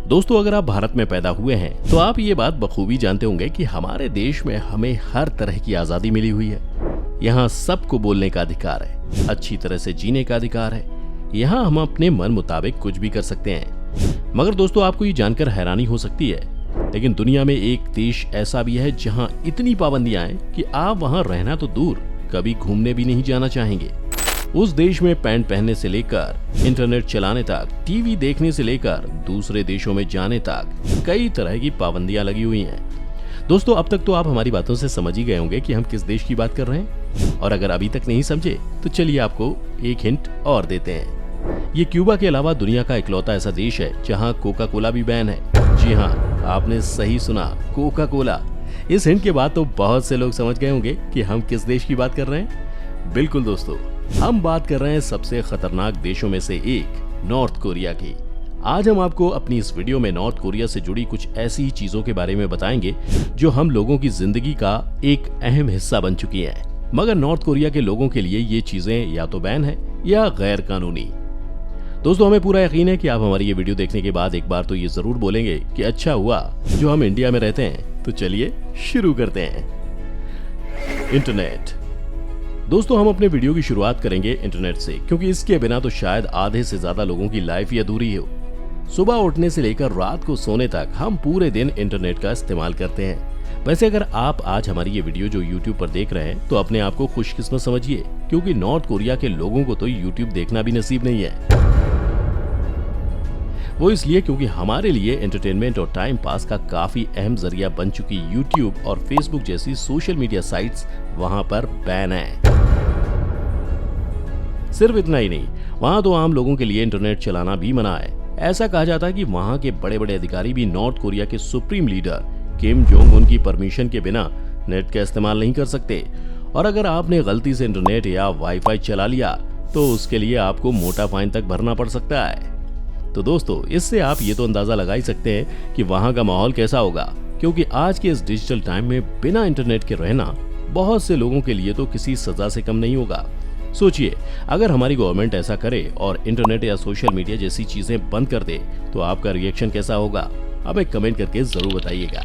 दोस्तों, अगर आप भारत में पैदा हुए हैं तो आप ये बात बखूबी जानते होंगे कि हमारे देश में हमें हर तरह की आजादी मिली हुई है। यहाँ सबको बोलने का अधिकार है, अच्छी तरह से जीने का अधिकार है। यहाँ हम अपने मन मुताबिक कुछ भी कर सकते हैं। मगर दोस्तों, आपको ये जानकर हैरानी हो सकती है, लेकिन दुनिया में एक देश ऐसा भी है जहाँ इतनी पाबंदियां हैं कि आप वहाँ रहना तो दूर, कभी घूमने भी नहीं जाना चाहेंगे। उस देश में पैंट पहनने से लेकर इंटरनेट चलाने तक, टीवी देखने से लेकर दूसरे देशों में जाने तक कई तरह की पाबंदियां लगी हुई हैं। दोस्तों, अब तक तो आप हमारी बातों से समझ ही गए होंगे कि हम किस देश की बात कर रहे हैं। और अगर अभी तक नहीं समझे तो चलिए आपको एक हिंट और देते हैं। ये क्यूबा के अलावा दुनिया का इकलौता ऐसा देश है जहाँ कोका कोला भी बैन है। जी हाँ, आपने सही सुना, कोका कोला। इस हिंट के बाद तो बहुत से लोग समझ गए होंगे कि हम किस देश की बात कर रहे हैं। बिल्कुल दोस्तों, हम बात कर रहे हैं सबसे खतरनाक देशों में से एक, नॉर्थ कोरिया की। आज हम आपको अपनी इस वीडियो में नॉर्थ कोरिया से जुड़ी कुछ ऐसी ही चीजों के बारे में बताएंगे जो हम लोगों की जिंदगी का एक अहम हिस्सा बन चुकी हैं। मगर नॉर्थ कोरिया के लोगों के लिए ये चीजें या तो बैन है या गैर कानूनी। दोस्तों, हमें पूरा यकीन है कि आप हमारी ये वीडियो देखने के बाद एक बार तो ये जरूर बोलेंगे कि अच्छा हुआ जो हम इंडिया में रहते हैं। तो चलिए शुरू करते हैं। इंटरनेट। दोस्तों, हम अपने वीडियो की शुरुआत करेंगे इंटरनेट से, क्योंकि इसके बिना तो शायद आधे से ज्यादा लोगों की लाइफ ही अधूरी हो। सुबह उठने से लेकर रात को सोने तक हम पूरे दिन इंटरनेट का इस्तेमाल करते हैं। वैसे अगर आप आज हमारी ये वीडियो जो YouTube पर देख रहे हैं तो अपने आप को खुशकिस्मत समझिए, क्योंकि नॉर्थ कोरिया के लोगों को तो YouTube देखना भी नसीब नहीं है। वो इसलिए क्योंकि हमारे लिए एंटरटेनमेंट और टाइम पास का काफी अहम जरिया बन चुकी YouTube और Facebook जैसी सोशल मीडिया साइट्स वहां पर बैन है। सिर्फ इतना ही नहीं, वहां तो आम लोगों के लिए इंटरनेट चलाना भी मना है। ऐसा कहा जाता है कि वहां के बड़े बड़े अधिकारी भी नॉर्थ कोरिया के supreme leader Kim Jong Un की परमिशन के बिना नेट का इस्तेमाल नहीं कर सकते। और अगर आपने गलती से इंटरनेट या वाईफाई चला लिया तो उसके लिए आपको मोटा फाइन तक भरना पड़ सकता है। तो दोस्तों, इससे आप ये तो अंदाजा लगा ही सकते हैं कि वहां का माहौल कैसा होगा, क्योंकि आज के इस डिजिटल टाइम में बिना इंटरनेट के रहना बहुत से लोगों के लिए तो किसी सजा से कम नहीं होगा। सोचिए, अगर हमारी गवर्नमेंट ऐसा करे और इंटरनेट या सोशल मीडिया जैसी चीजें बंद कर दे तो आपका रिएक्शन कैसा होगा? हमें कमेंट करके जरूर बताइएगा।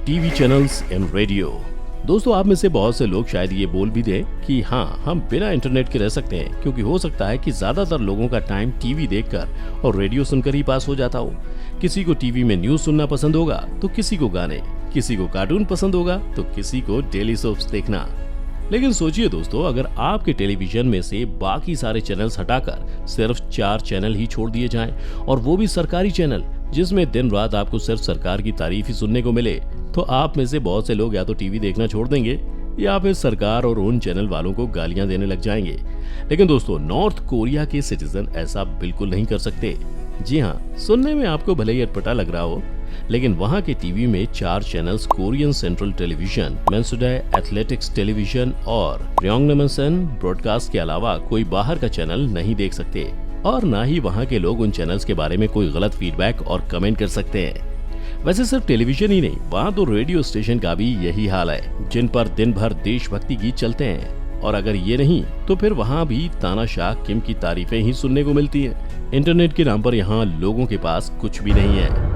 TV channels and radio. दोस्तों, आप में से बहुत से लोग शायद ये बोल भी दें कि हाँ, हम बिना इंटरनेट के रह सकते हैं, क्योंकि हो सकता है कि ज्यादातर लोगों का टाइम टीवी देखकर और रेडियो सुनकर ही पास हो जाता हो। किसी को टीवी में न्यूज सुनना पसंद होगा तो किसी को गाने, किसी को कार्टून पसंद होगा तो किसी को डेली सोप्स देखना। लेकिन सोचिए दोस्तों, अगर आपके टेलीविजन में से बाकी सारे चैनल्स हटाकर सिर्फ 4 चैनल ही छोड़ दिए जाएं, और वो भी सरकारी चैनल, जिसमें दिन रात आपको सिर्फ सरकार की तारीफ ही सुनने को मिले, तो आप में से बहुत से लोग या तो टीवी देखना छोड़ देंगे या फिर सरकार और उन चैनल वालों को गालियां देने लग जाएंगे। लेकिन दोस्तों, नॉर्थ कोरिया के सिटीजन ऐसा बिल्कुल नहीं कर सकते। जी हाँ, सुनने में आपको भले ही अटपटा लग रहा हो, लेकिन वहाँ के टीवी में 4 channels Korean Central Television, Mansudae Athletics Television और रयोंगनमसन ब्रॉडकास्ट के अलावा कोई बाहर का चैनल नहीं देख सकते, और ना ही वहाँ के लोग उन चैनल्स के बारे में कोई गलत फीडबैक और कमेंट कर सकते हैं। वैसे सिर्फ टेलीविजन ही नहीं, वहाँ तो रेडियो स्टेशन का भी यही हाल है, जिन पर दिन भर देशभक्ति गीत चलते हैं। और अगर ये नहीं तो फिर वहाँ भी तानाशाह किम की तारीफें ही सुनने को मिलती हैं। इंटरनेट के नाम पर यहाँ लोगों के पास कुछ भी नहीं है।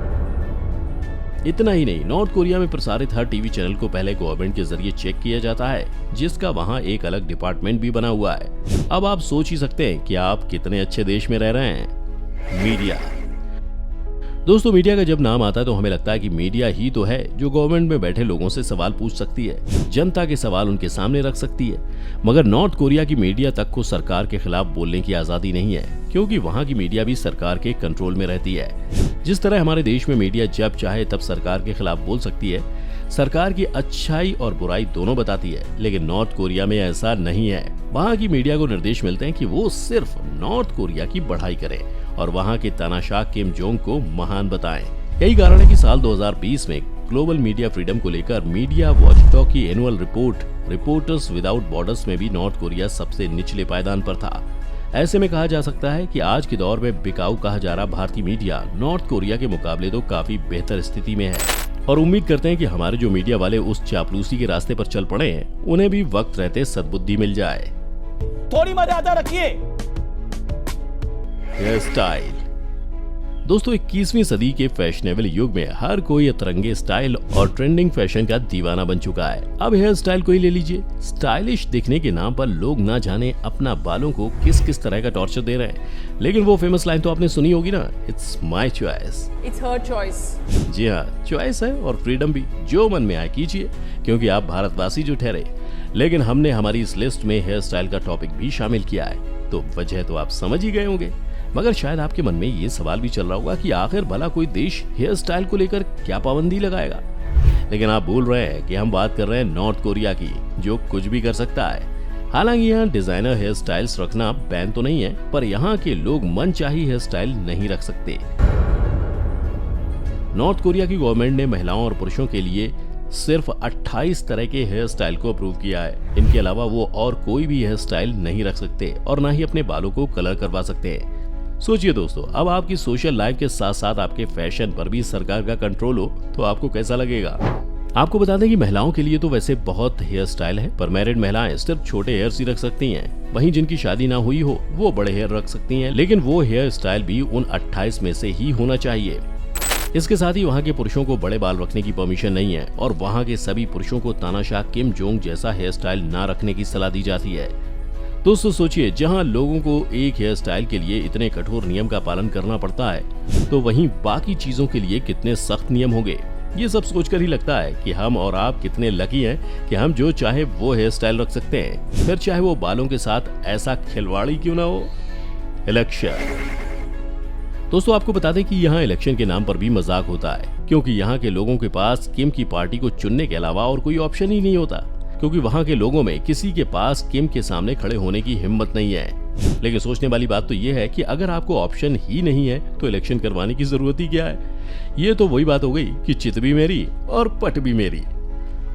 इतना ही नहीं, नॉर्थ कोरिया में प्रसारित हर टीवी चैनल को पहले गवर्नमेंट के जरिए चेक किया जाता है, जिसका वहाँ एक अलग डिपार्टमेंट भी बना हुआ है। अब आप सोच ही सकते हैं कि आप कितने अच्छे देश में रह रहे हैं। मीडिया। दोस्तों, मीडिया का जब नाम आता है तो हमें लगता है कि मीडिया ही तो है जो गवर्नमेंट में बैठे लोगों से सवाल पूछ सकती है, जनता के सवाल उनके सामने रख सकती है। मगर नॉर्थ कोरिया की मीडिया तक को सरकार के खिलाफ बोलने की आजादी नहीं है, क्योंकि वहाँ की मीडिया भी सरकार के कंट्रोल में रहती है। जिस तरह हमारे देश में मीडिया जब चाहे तब सरकार के खिलाफ बोल सकती है, सरकार की अच्छाई और बुराई दोनों बताती है, लेकिन नॉर्थ कोरिया में ऐसा नहीं है। वहाँ की मीडिया को निर्देश मिलते हैं कि वो सिर्फ नॉर्थ कोरिया की बढ़ाई करे और वहाँ के तानाशाह किम जोंग को महान बताएं। यही कारण है कि साल 2020 में ग्लोबल मीडिया फ्रीडम को लेकर मीडिया वॉचडॉग की annual report reporters without borders में भी नॉर्थ कोरिया सबसे निचले पायदान पर था। ऐसे में कहा जा सकता है कि आज के दौर में बिकाऊ कहा जा रहा भारतीय मीडिया नॉर्थ कोरिया के मुकाबले तो काफी बेहतर स्थिति में है, और उम्मीद करते हैं कि हमारे जो मीडिया वाले उस चापलूसी के रास्ते पर चल पड़े हैं, उन्हें भी वक्त रहते सद्बुद्धि मिल जाए। थोड़ी मर्यादा रखिए। Hair style. दोस्तों 21वीं सदी के फैशनेबल युग में हर कोई अतरंगे स्टाइल और ट्रेंडिंग फैशन का दीवाना बन चुका है। अब हेयर स्टाइल को ही ले लीजिए, स्टाइलिश दिखने के नाम पर लोग ना जाने अपना बालों को किस किस तरह का टॉर्चर दे रहे हैं। लेकिन वो फेमस लाइन तो आपने सुनी होगी ना, it's my choice, it's her choice. जी हाँ, चॉइस है और फ्रीडम भी, जो मन में आए कीजिए, क्योंकि आप भारतवासी जो ठहरे। लेकिन हमने हमारी इस लिस्ट में हेयर स्टाइल का टॉपिक भी शामिल किया है, तो वजह तो आप समझ ही गए होंगे। मगर शायद आपके मन में ये सवाल भी चल रहा होगा कि आखिर भला कोई देश हेयर स्टाइल को लेकर क्या पाबंदी लगाएगा। लेकिन आप भूल रहे हैं कि हम बात कर रहे हैं नॉर्थ कोरिया की, जो कुछ भी कर सकता है। हालांकि यहाँ डिजाइनर हेयर स्टाइल्स रखना बैन तो नहीं है, पर यहाँ के लोग मनचाही हेयर स्टाइल नहीं रख सकते। नॉर्थ कोरिया की गवर्नमेंट ने महिलाओं और पुरुषों के लिए सिर्फ 28 तरह के हेयर स्टाइल को अप्रूव किया है। इनके अलावा वो और कोई भी हेयर स्टाइल नहीं रख सकते और ना ही अपने बालों को कलर करवा सकते हैं। सोचिए दोस्तों, अब आपकी सोशल लाइफ के साथ साथ आपके फैशन पर भी सरकार का कंट्रोल हो तो आपको कैसा लगेगा। आपको बता दें कि महिलाओं के लिए तो वैसे बहुत हेयर स्टाइल है, पर मैरिड महिलाएं सिर्फ छोटे हेयर ही रख सकती हैं। वहीं जिनकी शादी ना हुई हो वो बड़े हेयर रख सकती हैं, लेकिन वो हेयर स्टाइल भी उन 28 में से ही होना चाहिए। इसके साथ ही वहाँ के पुरुषों को बड़े बाल रखने की परमिशन नहीं है और वहाँ के सभी पुरुषों को तानाशाह किम जोंग जैसा हेयर स्टाइल ना रखने की सलाह दी जाती है। दोस्तों सोचिए, जहां लोगों को एक हेयर स्टाइल के लिए इतने कठोर नियम का पालन करना पड़ता है, तो वहीं बाकी चीजों के लिए कितने सख्त नियम होंगे। ये सब सोचकर ही लगता है कि हम और आप कितने लकी हैं कि हम जो चाहे वो हेयर स्टाइल रख सकते हैं, फिर चाहे वो बालों के साथ ऐसा खिलवाड़ी क्यों ना हो। इलेक्शन। दोस्तों आपको बता दें कि यहाँ इलेक्शन के नाम पर भी मजाक होता है, क्योंकि यहाँ के लोगों के पास किम की पार्टी को चुनने के अलावा और कोई ऑप्शन ही नहीं होता, क्योंकि वहाँ के लोगों में किसी के पास किम के सामने खड़े होने की हिम्मत नहीं है। लेकिन सोचने वाली बात तो ये है कि अगर आपको ऑप्शन ही नहीं है तो इलेक्शन करवाने की जरूरत ही क्या है। ये तो वही बात हो गई कि चित भी मेरी और पट भी मेरी।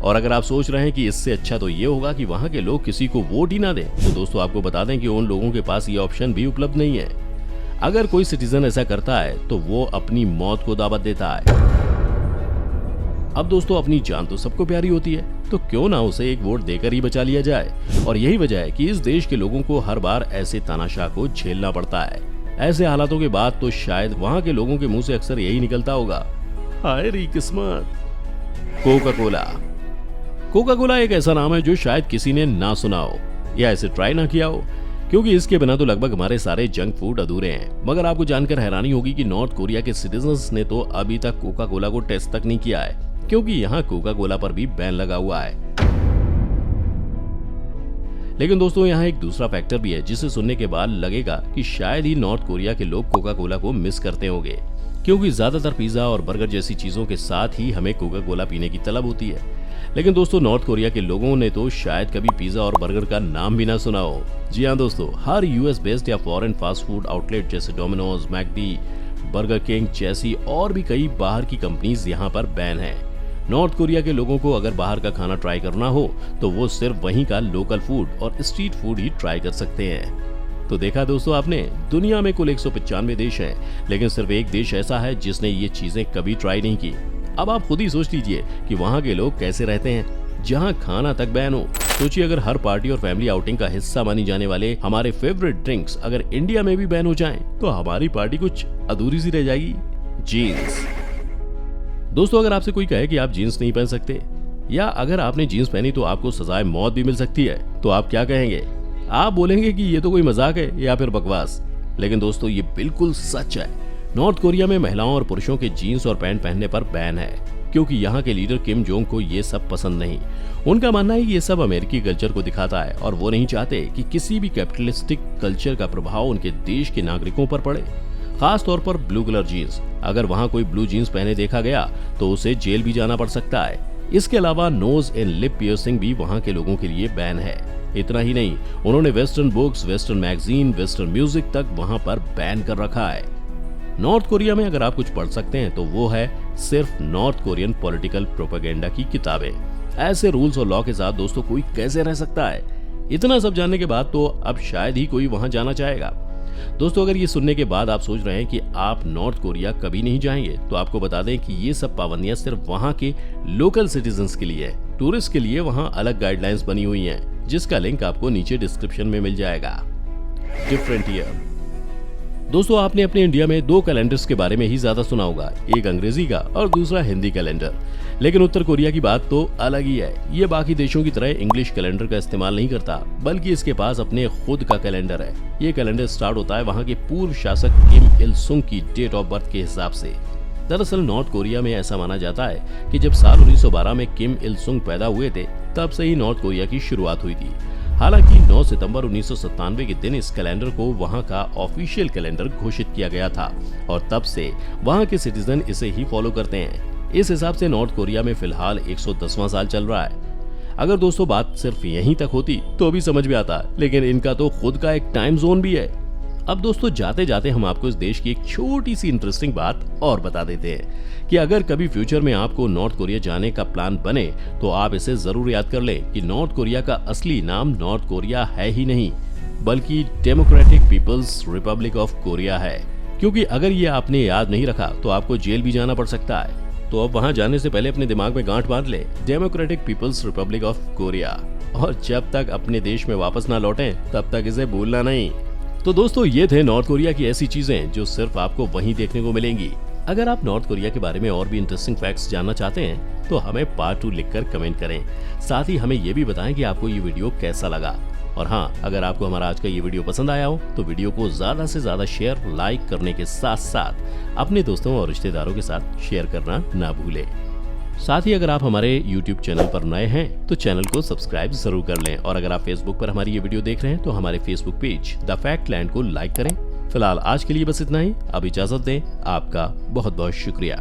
और अगर आप सोच रहे हैं कि इससे अच्छा तो ये होगा कि वहाँ के लोग किसी को वोट ही ना दें, तो दोस्तों आपको बता दें कि उन लोगों के पास ये ऑप्शन भी उपलब्ध नहीं है। अगर कोई सिटीजन ऐसा करता है तो वो अपनी मौत को दावत देता है। अब दोस्तों अपनी जान तो सबको प्यारी होती है, तो क्यों ना उसे एक वोट देकर ही बचा लिया जाए। और यही वजह है कि इस देश के लोगों को हर बार ऐसे तानाशाह को झेलना पड़ता है। ऐसे हालातों के बाद तो शायद वहाँ के लोगों के मुंह से अक्सर यही निकलता होगा, हाय री किस्मत। Coca Cola. कोका कोला एक ऐसा नाम है जो शायद किसी ने ना सुना हो या इसे ट्राई ना किया हो, क्योंकि इसके बिना तो लगभग हमारे सारे जंक फूड अधूरे हैं। मगर आपको जानकर हैरानी होगी कि नॉर्थ कोरिया के सिटीजन्स ने तो अभी तक कोका कोला को टेस्ट तक नहीं किया है, क्योंकि यहाँ कोका कोला पर भी बैन लगा हुआ है। लेकिन दोस्तों यहाँ एक दूसरा फैक्टर भी है जिसे सुनने के बाद लगेगा कि शायद ही नॉर्थ कोरिया के लोग कोका कोला को मिस करते होंगे, क्योंकि ज्यादातर पिज्जा और बर्गर जैसी चीजों के साथ ही हमें कोका कोला पीने की तलब होती है। लेकिन दोस्तों नॉर्थ कोरिया के लोगों ने तो शायद कभी पिज्जा और बर्गर का नाम भी ना सुना हो। जी हाँ दोस्तों, हर यूएस बेस्ड या फॉरेन फास्ट फूड आउटलेट जैसे डोमिनोज, मैकडी, बर्गर किंग जैसी और भी कई बाहर की कंपनीज यहाँ पर बैन है। नॉर्थ कोरिया के लोगों को अगर बाहर का खाना ट्राई करना हो तो वो सिर्फ वहीं का लोकल फूड और स्ट्रीट फूड ही ट्राई कर सकते हैं। तो देखा दोस्तों आपने, दुनिया में कुल 195 देश हैं, लेकिन सिर्फ एक देश ऐसा है जिसने ये चीजें कभी ट्राई नहीं की। अब आप खुद ही सोच लीजिए कि वहाँ के लोग कैसे रहते हैं, जहाँ खाना तक बैन हो। सोचिए अगर हर पार्टी और फैमिली आउटिंग का हिस्सा मानी जाने वाले हमारे फेवरेट ड्रिंक्स अगर इंडिया में भी बैन हो जाएं, तो हमारी पार्टी कुछ अधूरी सी रह जाएगी। जीन्स। दोस्तों अगर आपसे कोई कहे कि आप जीन्स नहीं पहन सकते, या अगर आपने जीन्स पहनी तो आपको सजाए मौत भी मिल सकती है, तो आप क्या कहेंगे? आप बोलेंगे कि ये तो कोई मजाक है या फिर बकवास। लेकिन दोस्तों ये बिल्कुल सच है। नॉर्थ कोरिया में महिलाओं और पुरुषों के जीन्स और पैंट पहनने पर बैन है, क्योंकि यहाँ के लीडर किम जोंग को ये सब पसंद नहीं। उनका मानना है कि ये सब अमेरिकी कल्चर को दिखाता है और वो नहीं चाहते कि किसी भी कैपिटलिस्टिक कल्चर का प्रभाव उनके देश के नागरिकों पर पड़े। खास तौर पर ब्लू कलर जीन्स, अगर वहाँ कोई ब्लू जीन्स पहने देखा गया तो उसे जेल भी जाना पड़ सकता है। इसके अलावा नोज एंड लिप पियर्सिंग भी वहाँ के लोगों के लिए बैन है। इतना ही नहीं, उन्होंने western books, western magazine, western music तक वहाँ पर बैन कर रखा है। नॉर्थ कोरिया में अगर आप कुछ पढ़ सकते हैं तो वो है सिर्फ नॉर्थ कोरियन पॉलिटिकल प्रोपेगेंडा की किताबें। ऐसे रूल्स और लॉ के साथ दोस्तों कोई कैसे रह सकता है? इतना सब जानने के बाद तो अब शायद ही कोई वहां जाना चाहेगा। दोस्तों अगर ये सुनने के बाद आप सोच रहे हैं कि आप नॉर्थ कोरिया कभी नहीं जाएंगे, तो आपको बता दें कि ये सब पाबंदियां सिर्फ वहां के लोकल सिटीजन्स के लिए है। टूरिस्ट के लिए वहां अलग गाइडलाइंस बनी हुई हैं, जिसका लिंक आपको नीचे डिस्क्रिप्शन में मिल जाएगा। Different year. दोस्तों, आपने अपने इंडिया में 2 कैलेंडर्स के बारे में ही ज्यादा सुना होगा, एक अंग्रेजी का और दूसरा हिंदी कैलेंडर। लेकिन उत्तर कोरिया की बात तो अलग ही है। ये बाकी देशों की तरह इंग्लिश कैलेंडर का इस्तेमाल नहीं करता, बल्कि इसके पास अपने खुद का कैलेंडर है। ये कैलेंडर स्टार्ट होता है वहाँ के पूर्व शासक किम इल सुंग की डेट ऑफ बर्थ के हिसाब से। दरअसल नॉर्थ कोरिया में ऐसा माना जाता है कि जब साल 1912 में किम इल सुंग पैदा हुए थे, तब से ही नॉर्थ कोरिया की शुरुआत हुई थी। हालांकि 9 सितंबर 1997 के दिन इस कैलेंडर को वहां का ऑफिशियल कैलेंडर घोषित किया गया था और तब से वहां के सिटीजन इसे ही फॉलो करते हैं। इस हिसाब से नॉर्थ कोरिया में फिलहाल 110वां साल चल रहा है। अगर दोस्तों बात सिर्फ यहीं तक होती तो भी समझ में आता, लेकिन इनका तो खुद का एक टाइम जोन भी है। अब दोस्तों जाते जाते हम आपको इस देश की एक छोटी सी इंटरेस्टिंग बात और बता देते हैं कि अगर कभी फ्यूचर में आपको नॉर्थ कोरिया जाने का प्लान बने तो आप इसे जरूर याद कर लें कि नॉर्थ कोरिया का असली नाम नॉर्थ कोरिया है ही नहीं, बल्कि democratic people's republic of Korea है। क्योंकि अगर ये आपने याद नहीं रखा तो आपको जेल भी जाना पड़ सकता है। तो अब वहां जाने से पहले अपने दिमाग में गांठ बांध ले, democratic people's republic of Korea. और जब तक अपने देश में वापस ना लौटें तब तक इसे भूलना नहीं। तो दोस्तों ये थे नॉर्थ कोरिया की ऐसी चीजें जो सिर्फ आपको वहीं देखने को मिलेंगी। अगर आप नॉर्थ कोरिया के बारे में और भी इंटरेस्टिंग फैक्ट्स जानना चाहते हैं तो हमें पार्ट 2 लिखकर कमेंट करें। साथ ही हमें ये भी बताएं कि आपको ये वीडियो कैसा लगा। और हाँ, अगर आपको हमारा आज का ये वीडियो पसंद आया हो तो वीडियो को ज्यादा से ज्यादा शेयर, लाइक करने के साथ साथ अपने दोस्तों और रिश्तेदारों के साथ शेयर करना ना भूलें। साथ ही अगर आप हमारे YouTube चैनल पर नए हैं तो चैनल को सब्सक्राइब जरूर कर लें। और अगर आप Facebook पर हमारी ये वीडियो देख रहे हैं तो हमारे Facebook page the fact land को लाइक करें। फिलहाल आज के लिए बस इतना ही। अब इजाजत दें। आपका बहुत बहुत शुक्रिया।